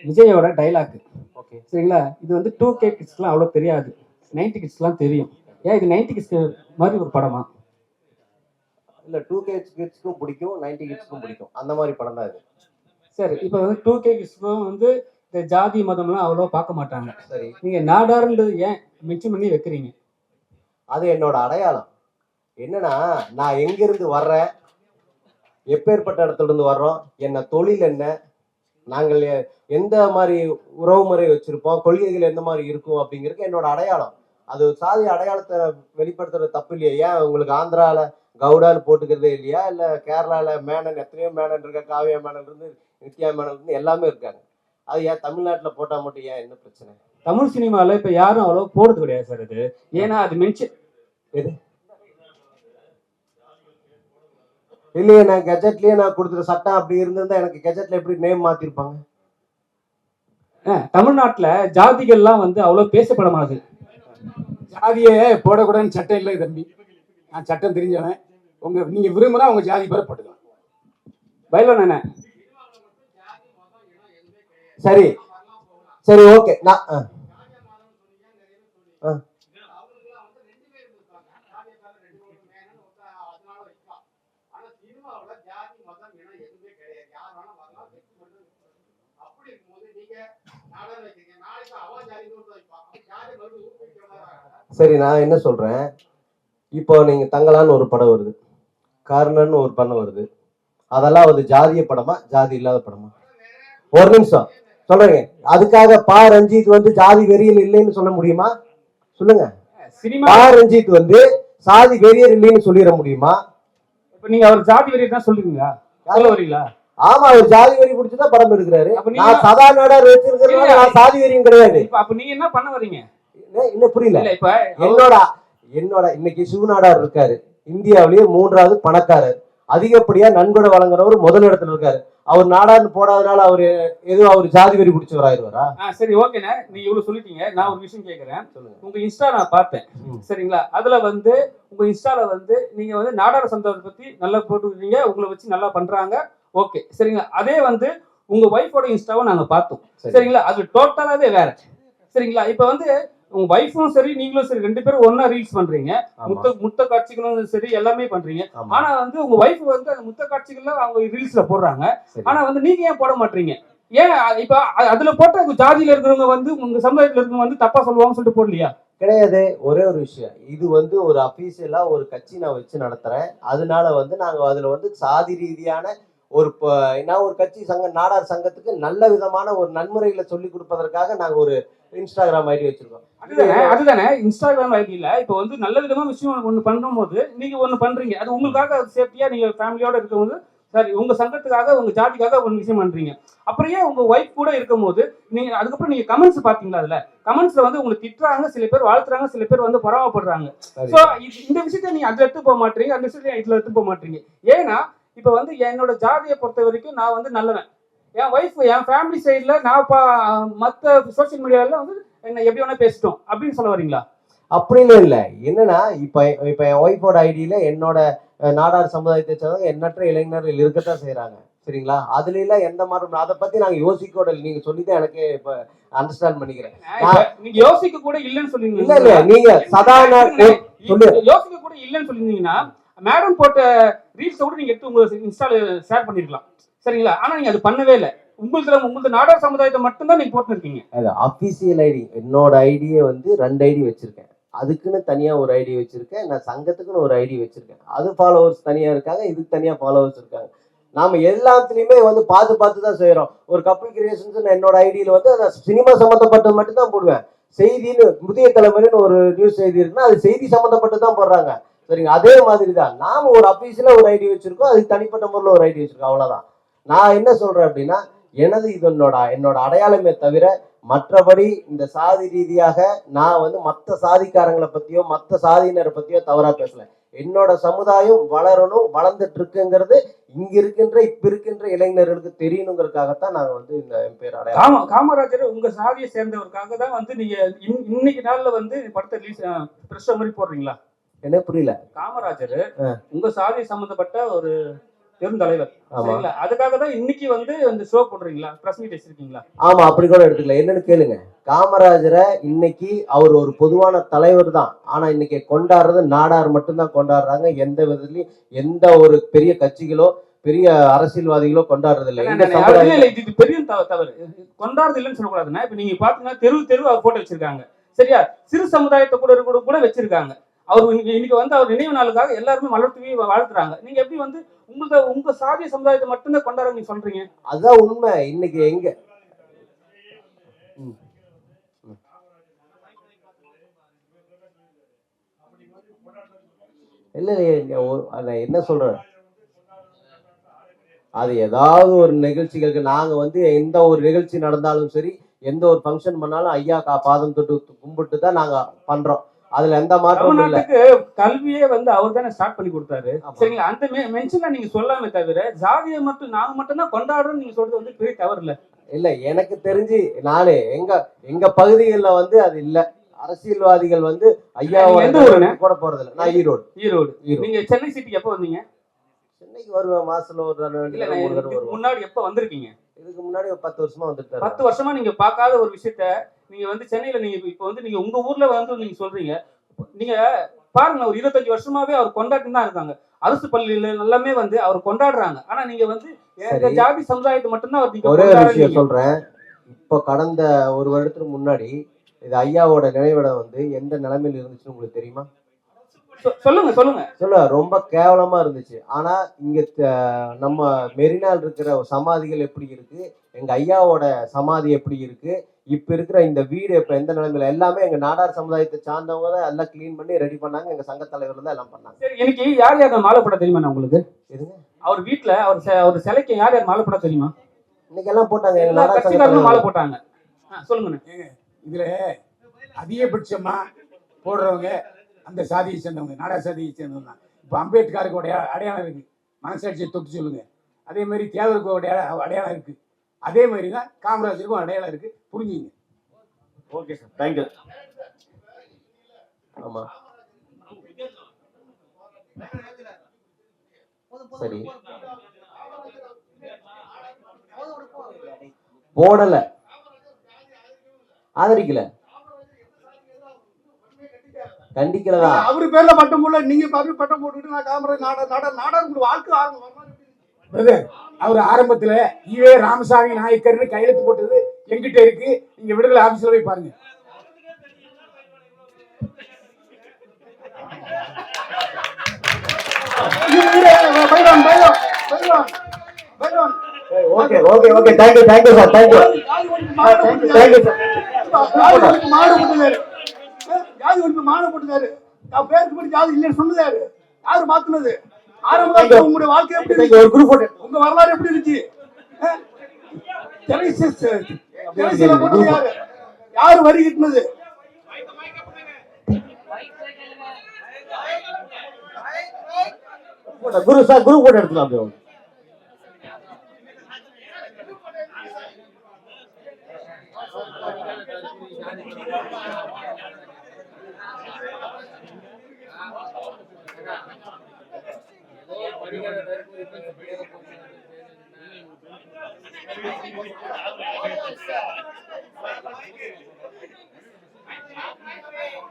விஜயோட dialogue. Okay சரிங்களா? இது வந்து 2K கிட்ஸ்க்குலாம் அவ்வளோ தெரியாது, 90 கிட்ஸ்க்குலாம் தெரியும். ஏன் இது 90 கிட்ஸ்க்கு மாதிரி ஒரு படமா? இல்ல 2K கிட்ஸ்க்கும் பிடிக்கும், 90 கிட்ஸ்க்கும் பிடிக்கும், அந்த மாதிரி படம் தான் இது. சரி, இப்போ வந்து 2K கிட்ஸ்க்கும் வந்து இந்த ஜாதி மதம்லாம் அவ்வளோ பார்க்க மாட்டாங்க. சரி, நீங்க நாடார்ன்றது ஏன் மென்ஷன் பண்ணி வைக்கிறீங்க? அது என்னோட அடையாளம். என்னன்னா, நான் எங்கிருந்து வர்றேன், எப்பேற்பட்ட இடத்துல இருந்து வர்றோம், என்ன தொழில் என்ன, நாங்கள் எந்த மாதிரி உறவு முறை வச்சிருப்போம், கொள்கைகள் எந்த மாதிரி இருக்கும் அப்படிங்கிறது என்னோட அடையாளம். அது சாதி அடையாளத்தை வெளிப்படுத்துறது தப்பு இல்லையா? ஏன் உங்களுக்கு ஆந்திரால கவுடான்னு போட்டுக்கிறதே இல்லையா? இல்ல கேரளால மேனன், எத்தனையோ மேனன் இருக்க, காவியா மேனன் இருந்து நித்யா மேனன் இருந்து எல்லாமே இருக்காங்க. அது ஏன் தமிழ்நாட்டுல போட்டா மட்டும் ஏன் என்ன பிரச்சனை? தமிழ் சினிமாவில் இப்போ யாரும் அவ்வளோ போடுறது கிடையாது சார் அது. ஏன்னா அது மென்ஷன் எது இல்லையே, நான் கெஜெட்லயே நான் கொடுத்துற சட்டம் அப்படி இருந்திருந்தா எனக்கு கெஜெட்ல எப்படி நேம் மாத்திருப்பாங்க? தமிழ்நாட்டில் ஜாதிகள்லாம் வந்து அவ்வளோ பேசப்பட மாட்டேது. ஜாதியை போடக்கூடாதுன்னு சட்டம் இல்லை தம்பி. நான் சட்டம் தெரிஞ்சவன். நீங்க விரும்பினா உங்க ஜாதி பேரை போட்டுக்கலாம். பயிலோன் என்ன? சரி சரி, ஓகே. நான் சரி, நான் என்ன சொல்றேன், இப்போ நீங்க தங்கலான்னு ஒரு படம் வருது, கர்ணன் ஒரு படம் வருது, அதெல்லாம் வந்து ஜாதிய படமா ஜாதி இல்லாத படமா? ஒரு நிமிஷம் சொல்றேங்க. அதுக்காக பா ரஞ்சித் வந்து ஜாதி வெறியல் இல்லைன்னு சொல்ல முடியுமா? சொல்லுங்க. பா ரஞ்சித் வந்து சாதி வெறியல் இல்லைன்னு சொல்லிட முடியுமா? இப்ப நீங்க அவர் ஜாதி வெறியல் தான் சொல்லுவீங்களா? சொல்ல வரீங்களா? ஆமா, அவர் ஜாதி வெறி பிடிச்சதான் படம் எடுக்கிறாரு. நான் சதா நாடார் வச்சிருக்கிறதுனால நான் சாதி வெறியும் கிடையாது. அப்ப நீங்க என்ன பண்ண வரீங்க? இன்னும் புரியல. இப்ப என்னோட இன்னைக்கு சிவநாடார் இருக்காரு, இந்தியாவிலேயே 3வது பணக்காரர், அதிகப்படியா நன்கொடை வழங்குறவர் முதல் இடத்துல இருக்காரு. அவர் நாடார்னு போடாதனால அவரு எதுவும் அவர் ஜாதி வெறி பிடிச்சவராயிருவாரா? சரி, ஓகேண்ணே, நீங்க இவ்வளவு சொல்லிட்டீங்க. நான் ஒரு விஷயம் கேட்கிறேன். உங்க இன்ஸ்டா நான் பார்த்தேன், சரிங்களா? அதுல வந்து உங்க இன்ஸ்டால வந்து நீங்க வந்து நாடார் சந்தத்தை பத்தி நல்லா போட்டுருக்கீங்க, உங்களை வச்சு நல்லா பண்றாங்க, ஓகே, சரிங்களா? அதே வந்து உங்க ஒய்ஃபோட இன்ஸ்டாவை நாங்க பார்த்தோம், சரிங்களா? அது டோட்டலாவே வேற, சரிங்களா? இப்ப வந்து உங்க வைஃபும் சரி நீங்களும் சரி 2 பேரும் ஒன்னா ரீல்ஸ் பண்றீங்க, முத்த காட்சிகளும் சரி எல்லாமே பண்றீங்க. ஆனா வந்து உங்க வைஃப் வந்து அந்த முத்த காட்சிகள்ல அவங்க ரீல்ஸ்ல போடுறாங்க, ஆனா வந்து நீங்க ஏன் போட மாட்டீங்க? ஏன் இப்ப அதுல போட்ட ஜாதியில இருக்கிறவங்க வந்து உங்க சமுதாயத்துல இருக்கிறவங்க வந்து தப்பா சொல்லுவாங்கன்னு சொல்லிட்டு போடலையா? கிடையாது. ஒரே ஒரு விஷயம், இது வந்து ஒரு அபிஷியலா ஒரு கட்சி நான் வச்சு நடத்துறேன். அதனால வந்து நாங்க அதுல வந்து சாதி ரீதியான நான் ஒரு கட்சி நாடார் சங்கத்துக்கு நல்ல விதமான ஒரு நன்முறைகளை சொல்லி கொடுப்பதற்காக நாங்க ஒரு இன்ஸ்டாகிராம் ஐடி வச்சிருக்கோம். அதுதானே இன்ஸ்டாகிராம் ஐடியில இப்ப வந்து நல்ல விதமா விஷயம் ஒண்ணு பண்ணும் போது நீங்க ஒண்ணு பண்றீங்க, அது உங்களுக்காக சேஃப்டியா நீங்க ஃபேமிலியோட இருக்கும்போது, சரி உங்க சங்கத்துக்காக உங்க ஜாதிக்காக ஒரு விஷயம் பண்றீங்க. அப்படியே உங்க ஒய்ஃப் கூட இருக்கும் போது நீங்க அதுக்கப்புறம் நீங்க கமெண்ட்ஸ் பாத்தீங்களா? அதுல கமெண்ட்ஸ்ல வந்து உங்களுக்கு திட்டுறாங்க, சில பேர் வாழ்த்துறாங்க, சில பேர் வந்து பராமப்படுறாங்க. சோ இந்த விஷயத்த நீங்க அதுல எடுத்து போக மாட்டீங்க, அந்த விஷயத்த இதுல எடுத்து போக மாட்டீங்க. ஏன்னா இப்ப வந்து என்னோட ஜாதியை பொறுத்த வரைக்கும் நான் வந்து நல்லவன், என் ஒய்ஃப் என் ஃபேமிலி சைட்ல நான் மற்ற சோசியல் மீடியால வந்து என்ன எப்படி வேணா பேசிட்டோம் அப்படின்னு சொல்ல வரீங்களா? அப்படின்னு இல்ல. என்னன்னா இப்ப என் ஒய்ஃபோட ஐடியில என்னோட நாடார் சமுதாயத்தை சேர்ந்தவங்க எண்ணற்ற இளைஞர்கள் இருக்கத்தான் செய்யறாங்க, சரிங்களா? அதுல எல்லாம் எந்த மாதிரி அதை பத்தி நாங்க யோசிக்க, நீங்க சொல்லிதான் எனக்கு இப்ப அண்டர்ஸ்டாண்ட் பண்ணிக்கிறேன். நீங்க யோசிக்க கூட இல்லன்னு சொல்லுவீங்க. இல்ல இல்ல, நீங்க சாதாரண யோசிக்க கூட இல்லன்னு சொல்லிருந்தீங்கன்னா மேடம் போட்ட ரீல்ஸ் கூட நீங்க எடுத்து உங்க இன்ஸ்டால ஷேர் பண்ணிருக்கலாம், சரிங்களா? ஆனா நீங்க அது பண்ணவே இல்லை. உங்களுக்கு நாடார் சமுதாயத்தை மட்டும் தான் நீங்க போட்டு இருக்கீங்க. அபிஷியல் ஐடி என்னோட ஐடியை வந்து 2 ஐடி வச்சிருக்கேன். அதுக்குன்னு தனியா ஒரு ஐடி வச்சிருக்கேன், நான் சங்கத்துக்குன்னு ஒரு ஐடி வச்சிருக்கேன். அது ஃபாலோவர்ஸ் தனியா இருக்காங்க, இதுக்கு தனியா ஃபாலோவர்ஸ் இருக்காங்க. நாம எல்லாத்துலயுமே வந்து பார்த்து தான் செய்யறோம். ஒரு கப்பிள் கிரியேஷன்ஸ் என்னோட ஐடியில வந்து சினிமா சம்பந்தப்பட்டது மட்டும் தான் போடுவேன். செய்தின்னு புதிய தலைமுறைன்னு ஒரு நியூஸ் செய்தி இருக்குன்னா அது செய்தி சம்பந்தப்பட்டு தான் போடுறாங்க, சரிங்க? அதே மாதிரி தான் நாம ஒரு அபிஷியலா ஒரு ஐடி வச்சிருக்கோம், அதுக்கு தனிப்பட்ட முறையில் ஒரு ஐடி வச்சிருக்கோம், அவ்வளவுதான். நான் என்ன சொல்றேன் அப்படின்னா, எனது இது என்னோட அடையாளமே தவிர மற்றபடி இந்த சாதி ரீதியாக நான் வந்து மற்ற சாதிக்காரங்களை பத்தியோ மற்ற சாதியினரை பத்தியோ தவறா பேசல. என்னோட சமுதாயம் வளரணும், வளர்ந்துட்டு இருக்குங்கிறது இப்ப இருக்கின்ற இளைஞர்களுக்கு தெரியணுங்கிறதுக்காகத்தான் நாங்க வந்து இந்த பேர் அடையாளம். காமராஜர் உங்க சாதியை சேர்ந்தவருக்காக தான் வந்து நீங்க இன்னைக்கு நாள்ல வந்து படத்தை ரிலீஸ் மாதிரி போடுறீங்களா? என்ன புரியல? காமராஜர் உங்க சாதியை சம்பந்தப்பட்ட ஒரு பெருந்தலைவர். ஆமா சரிங்களா? அதுக்காக தான் இன்னைக்கு வந்து இந்த ஷோ போடுறீங்களா, பிரஸ் மீட் வச்சிருக்கீங்களா? ஆமா அப்படி கூட எடுத்துக்கலாம். என்னன்னு கேளுங்க. காமராஜரை இன்னைக்கு அவர் ஒரு பொதுவான தலைவர் தான். ஆனா இன்னைக்கு கொண்டாடுறது நாடார் மட்டும்தான் கொண்டாடுறாங்க. எந்த விதத்துலயும் எந்த ஒரு பெரிய கட்சிகளோ பெரிய அரசியல்வாதிகளோ கொண்டாடுறது இல்லை. எங்க இல்ல, சமுதாயம் இல்ல, இது பெரிய தவறு. கொண்டாடுறது இல்லைன்னு சொல்லக்கூடாதுன்னா, இப்ப நீங்க பாத்தீங்கன்னா தெரு அவர் போட்டோ வச்சிருக்காங்க. சரியா? சிறு சமுதாயத்தை கூட வச்சிருக்காங்க. அவர் இன்னைக்கு வந்து அவர் நினைவு நாளுக்காக எல்லாருமே மலர் தூவி வாழ்த்துறாங்க. நீங்க எப்படி வந்து உங்க சாதிய சமுதாயத்தை மட்டும்தான் கொண்டாட நீங்க சொல்றீங்க? அதுதான் உண்மை. இன்னைக்கு எங்க ம், ம். இல்ல நான் என்ன சொல்றேன், அது ஏதாவது ஒரு நிகழ்ச்சிகளுக்கு நாங்க வந்து எந்த ஒரு நிகழ்ச்சி நடந்தாலும் சரி, எந்த ஒரு ஃபங்க்ஷன் பண்ணாலும் ஐயா பாதம் தொட்டு கும்பிட்டு தான் நாங்க பண்றோம். அதுல எந்த மாற்றமும் இல்ல. தமிழ்நாட்டுக்கு கல்வியே வந்து அவர் தானே ஸ்டார்ட் பண்ணி கொடுத்தாரு. ஆமா. சரிங்களா? அந்த மென்ஷன்ல நீங்க சொல்லாமே தவிர ஜாதியை மட்டும் நாங்க மட்டும் தான் கொண்டாடுறோம் நீங்க சொல்றது வந்து பெரிய தவறு இல்ல. இல்ல எனக்கு தெரிஞ்சு நானே எங்க பகுதிகளில் வந்து அது இல்ல. அரசியல்வாதிகள் வந்து ஐயா நீங்க எந்த ஊருண்ணே? கூட போறது இல்ல. நான் ஈரோடு. ஈரோடு. ஈரோடு. நீங்க சென்னை சிட்டிக்கு எப்ப வந்தீங்க? சென்னைக்கு வருவேன். மாசத்துல ஒரு தடவை, இல்ல, 2 3 தடவை இதுக்கு வருவேன். முன்னாடி எப்ப வந்திருக்கீங்க? இதுக்கு முன்னாடி ஒரு 10 வருஷமா வந்துட்டு 10 வருஷமா நீங்க பார்க்காத ஒரு விஷயத்த நீங்க வந்து சென்னையில நீங்க இப்ப வந்து நீங்க உங்க ஊர்ல வந்து நீங்க சொல்றீங்க. நீங்க பாருங்க, ஒரு 25 வருஷமாவே அவர் கொண்டாடி தான் இருக்காங்க. அரசு பள்ளியில எல்லாமே வந்து அவர் கொண்டாடுறாங்க. ஆனா நீங்க வந்து எங்க சரி. ஜாதி சமுதாயத்தை மட்டும்தான் அவர் நீங்க ஒரே ஒரு விஷயம் கொண்டாடுறீங்க. சொல்றேன். இப்போ கடந்த ஒரு வருடத்துக்கு முன்னாடி இது ஐயாவோட நினைவிடம் வந்து எந்த நிலைமையில இருந்துச்சுன்னு உங்களுக்கு தெரியுமா? சொல்லுங்க. சொல்ல ரொம்ப கேவலமா இருந்துச்சு. ஆனா இங்க நம்ம மெரினால இருக்கிற சமாதிகள் எப்படி இருக்கு, எங்க ஐயாவோட சமாதி எப்படி இருக்கு, இப்ப இருக்கிற இந்த வீடு இப்ப எந்த நிலைமையில, எல்லாமே எங்க நாடார் சமுதாயத்தை சார்ந்தவங்க தான் எல்லாம் கிளீன் பண்ணி ரெடி பண்ணாங்க. எங்க சங்க தலைவர் தான் எல்லாம் பண்ணாங்க. சரி, எனக்கு யார் யார் மாலை போட தெரியுமா உங்களுக்கு? எதுங்க? அவர் வீட்டுல அவர் சிலைக்கு யார் யார் மாலை போட தெரியுமா? இன்னைக்கு எல்லாம் போட்டாங்க. எங்க எல்லா நாடார் சங்க கட்சிக்காரங்களும் மாலை தலைவர். போட்டாங்க. சொல்லுங்க. இதுல அதிகபட்சமா போடுறவங்க அந்த சாதியை சேர்ந்தவங்க, நாடார் சாதியை சேர்ந்தவங்க தான். இப்போ அம்பேத்கருக்கு அடையாளம் இருக்கு, மனசாட்சியை தொட்டு சொல்லுங்க. அதே மாதிரி தேவருக்கு அடையாளம் இருக்கு. அதே மாதிரி தான் காமராஜருக்கும் அடையாளம் இருக்கு. புரிஞ்சுங்க. Okay sir, thank you. ஆமா சரி, போடல, ஆதரிக்கல, கண்டிக்கலதான். அவரு பேர்ல பட்டம் போடல, நீங்க பட்டம் போட்டுட்டு நான் காமராஜ் நாடார் வாழ்க்கை ஆரம்பம். அவர் ஆரம்பத்துல ஈவே ராமசாமி நாயக்கர்னு கையெழுத்து போட்டது எங்கிட்ட இருக்கு. நீங்க விடுதலை ஆபீஸ்ல போய் பாருங்க. Okay okay okay, thank you thank you sir, thank you thank you sir. மாடு போட்டுனாரு, ஜாதி ஒன்று மாடு போட்டுனாரு. நான் பேருக்கு போய் ஜாதி இல்லைன்னு சொன்னதாரு. யாரு மாத்துனது? ஆரம்பத்துல உங்களுடைய வாழ்க்கை எப்படி இருந்துச்சு? ஒரு குரூப் போட்டு உங்க வரலாறு எப்படி இருந்துச்சு? தெலைசில போட்டது யாரு? யாரு வரி கட்டினது? குரு சார், குரூப் போட்டு எடுத்துக்கலாம் அப்படியே. படிக்கிற